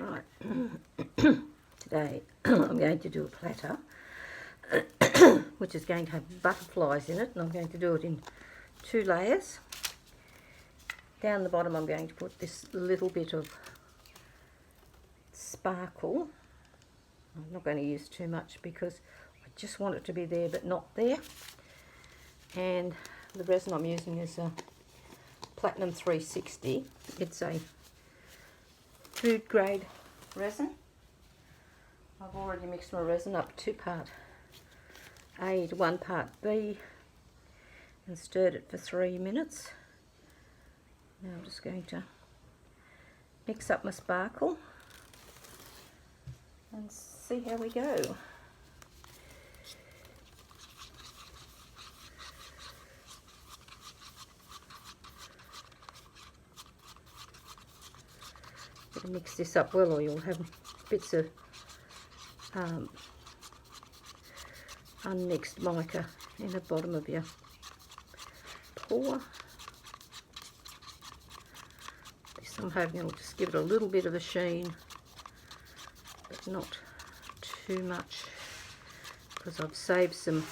Right, today I'm going to do a platter which is going to have butterflies in it, and I'm going to do it in 2 layers. Down the bottom I'm going to put this little bit of sparkle. I'm not going to use too much because I just want it to be there but not there. And the resin I'm using is a Platinum 360. It's a food grade resin. I've already mixed my resin up 2 part A to 1 part B and stirred it for 3 minutes. Now I'm just going to mix up my sparkle and see how we go. Better mix this up well or you'll have bits of unmixed mica in the bottom of your pour. This I'm hoping it'll just give it a little bit of a sheen, but not too much, because I've saved some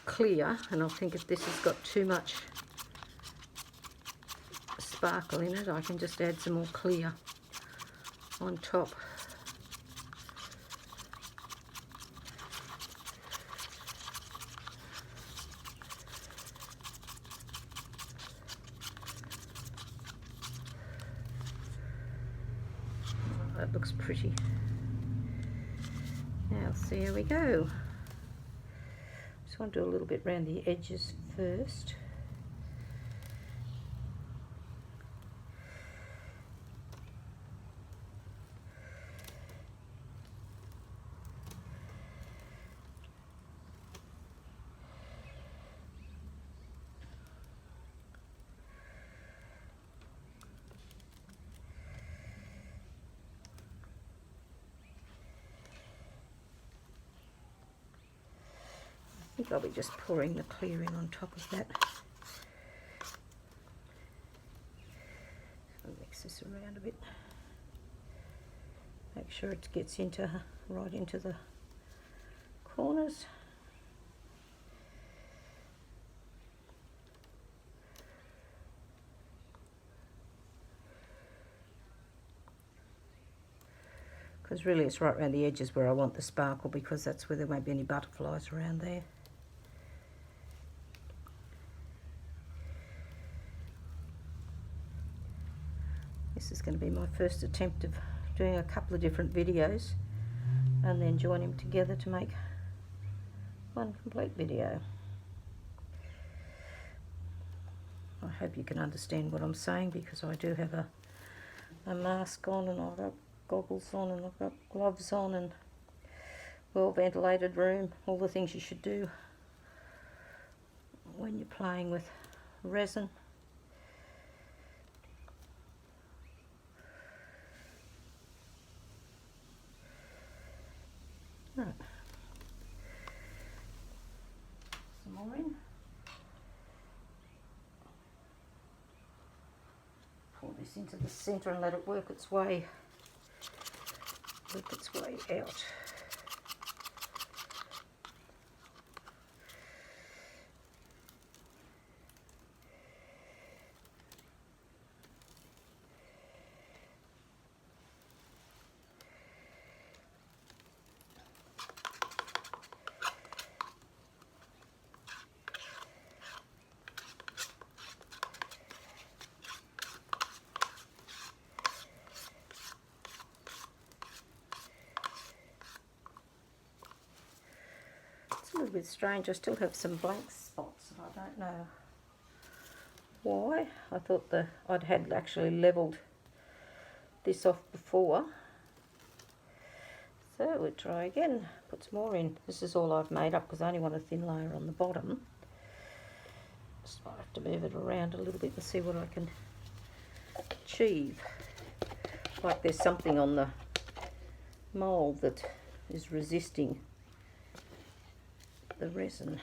clear, and I think if this has got too much sparkle in it, I can just add some more clear on top. Oh, that looks pretty. Now see how we go. Just want to do a little bit around the edges first. I think I'll be just pouring the clear in on top of that. I'll mix this around a bit. Make sure it gets into right into the corners. Because really it's right around the edges where I want the sparkle, because that's where there won't be any butterflies around there. This is going to be my first attempt of doing a couple of different videos and then joining them together to make one complete video. I hope you can understand what I'm saying, because I do have a mask on, and I've got goggles on, and I've got gloves on, and well ventilated room, all the things you should do when you're playing with resin. Right. Some more in. Pour this into the centre and let it work its way out. A little bit strange, I still have some blank spots, and I don't know why. I thought I'd had actually levelled this off before. So we'll try again, put some more in. This is all I've made up because I only want a thin layer on the bottom. Just might have to move it around a little bit and see what I can achieve. Like there's something on the mould that is resisting the resin.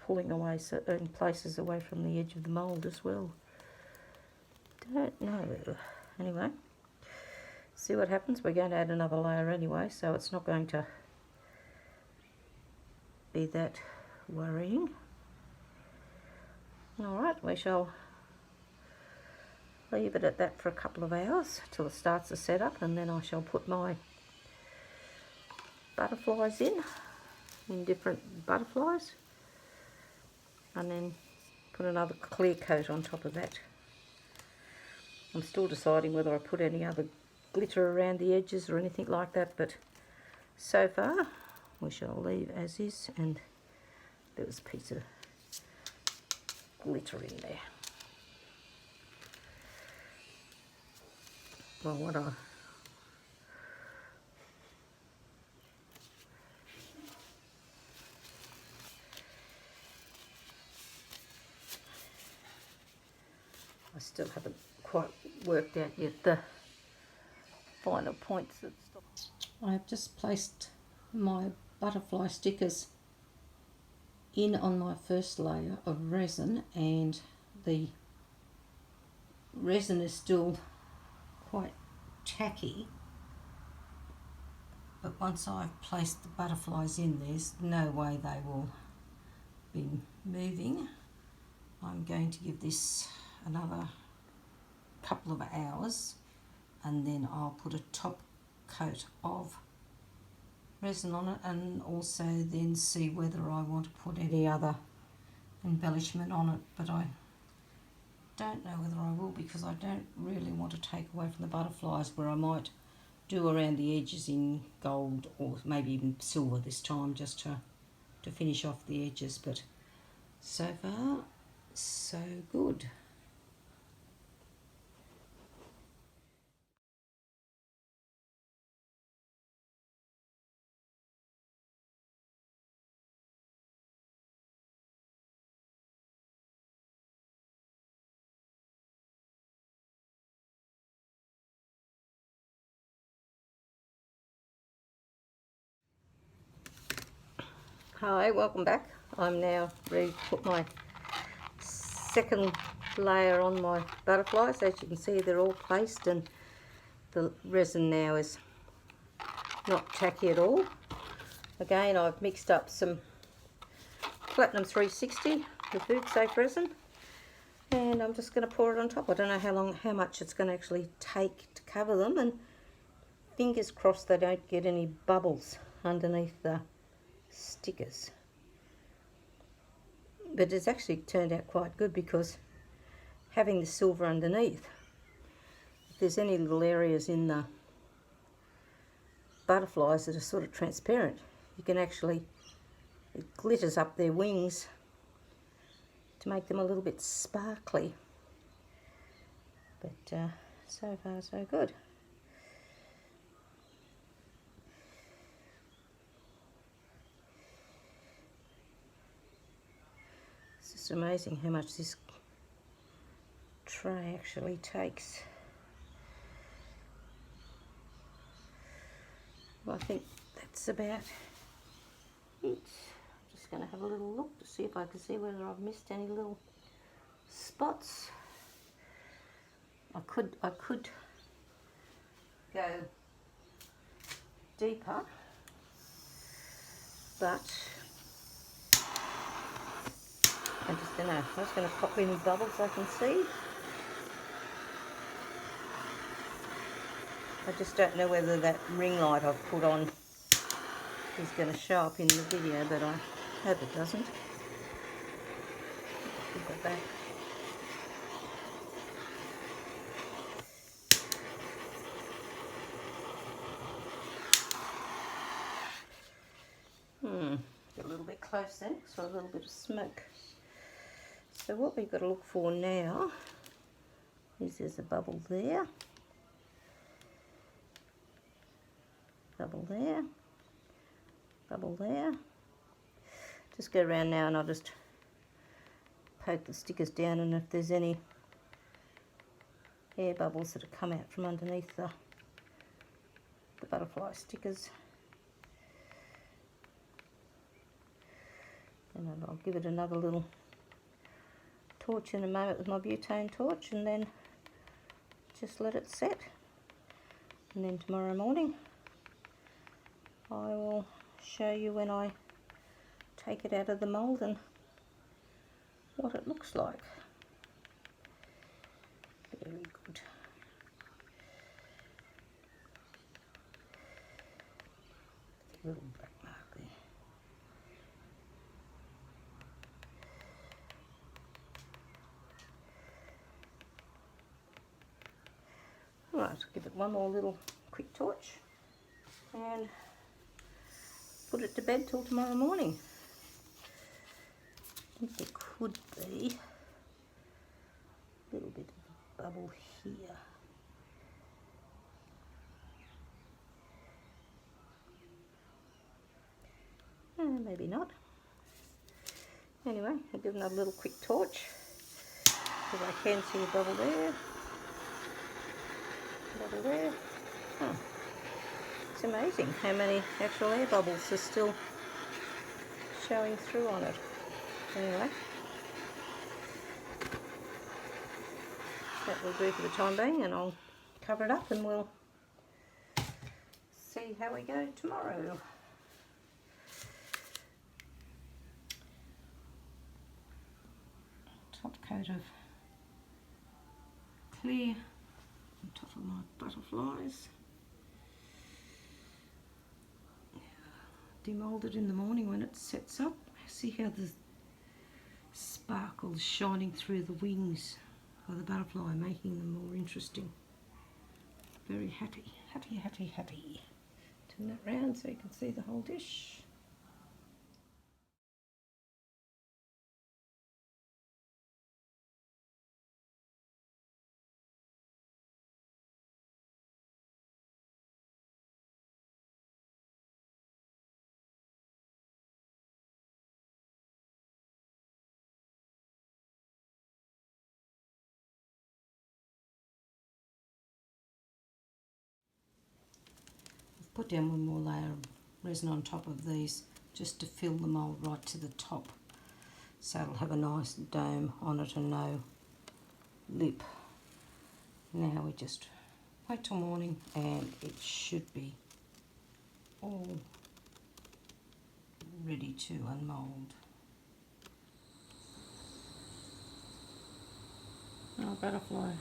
pulling away in places away from the edge of the mould as well. Don't know. Anyway, see what happens. We're going to add another layer anyway, so it's not going to be that worrying. Alright, we shall leave it at that for a couple of hours till it starts to set up, and then I shall put my butterflies in different butterflies, and then put another clear coat on top of that. I'm still deciding whether I put any other glitter around the edges or anything like that, but so far we shall leave as is. And there was a piece of glitter in there. Well, what I still haven't quite worked out yet the final points. I have just placed my butterfly stickers in on my first layer of resin, and the resin is still quite tacky, but once I've placed the butterflies in, there's no way they will be moving. I'm going to give this another couple of hours, and then I'll put a top coat of resin on it, and also then see whether I want to put any other embellishment on it. But I don't know whether I will, because I don't really want to take away from the butterflies, where I might do around the edges in gold or maybe even silver this time, just to finish off the edges. But so far so good. Hi, welcome back. I'm now ready to put my second layer on my butterflies. As you can see, they're all placed, and the resin now is not tacky at all. Again, I've mixed up some Platinum 360, the food safe resin, and I'm just going to pour it on top. I don't know how much it's going to actually take to cover them, and fingers crossed they don't get any bubbles underneath the stickers. But it's actually turned out quite good, because having the silver underneath, if there's any little areas in the butterflies that are sort of transparent, you can actually, it glitters up their wings to make them a little bit sparkly. But so far so good. It's just amazing how much this tray actually takes. Well, I think that's about it. I'm just going to have a little look to see if I can see whether I've missed any little spots. I could go deeper, but I just don't know. I'm just going to pop any bubbles I can see. I just don't know whether that ring light I've put on is going to show up in the video, but I hope it doesn't. Put that back. Get a little bit close then, so a little bit of smoke. So what we've got to look for now is there's a bubble there, bubble there, bubble there. Just go around now and I'll just poke the stickers down, and if there's any air bubbles that have come out from underneath the butterfly stickers, And I'll give it another little torch in a moment with my butane torch, and then just let it set. And then tomorrow morning I will show you when I take it out of the mould and what it looks like. Very good. Little black mark there. Alright, give it one more little quick torch and put it to bed till tomorrow morning. I think there could be a little bit of a bubble here. Maybe not. Anyway, I'll give another little quick torch because I can see a bubble there. Bubble there. Oh, it's amazing how many actual air bubbles are still showing through on it. Anyway, that will do for the time being, and I'll cover it up and we'll see how we go tomorrow. Top coat of clear on top of my butterflies. Demould it in the morning when it sets up. See how the sparkles shining through the wings of the butterfly, making them more interesting. Very happy, happy, happy, happy. Turn that round so you can see the whole dish. Put down one more layer of resin on top of these just to fill the mould right to the top, so it'll have a nice dome on it and no lip. Now we just wait till morning and it should be all ready to unmould. Our butterfly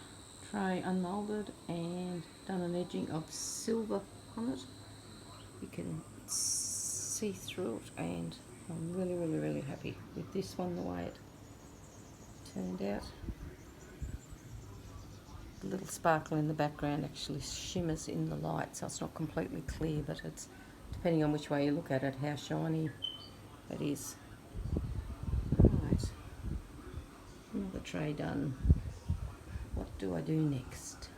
tray unmoulded and done an edging of silver on it. You can see through it, and I'm really, really, really happy with this one, the way it turned out. The little sparkle in the background actually shimmers in the light, so it's not completely clear, but it's, depending on which way you look at it, how shiny it is. Right, another tray done. What do I do next?